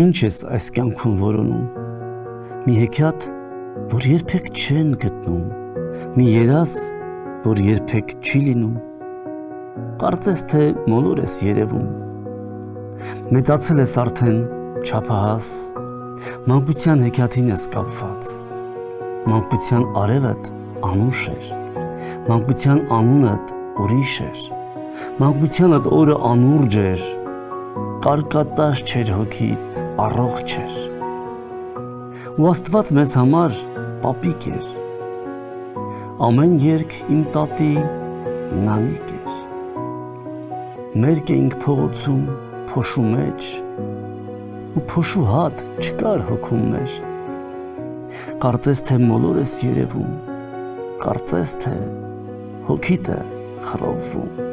Ինչ ես այս կյանքում որոնում, մի հեքիաթ, որ երբեք չեն գտնում, մի երաս, որ երբեք չի լինում, կարծես թե մոլոր ես երևում, մեծացել ես արդեն չափահաս, մանկության հեքիաթին ես կապված, մանկության արևդ անուշ էր, մանկության անունդ ուրիշ էր, մանկությանդ օրը անուրջ էր, կարկատաշ չէր հոգիդ, առողջ էր, ու Աստված մեզ համար պապիկ էր, ամեն երգ իմ տատի նանիք էր, մերկ էինք փողոցում փոշու մեջ, ու փոշու հատ չկար հոգում մեր, կարծես թե մոլոր ես երևում, կարծես թե հոգիդ է խռովվում։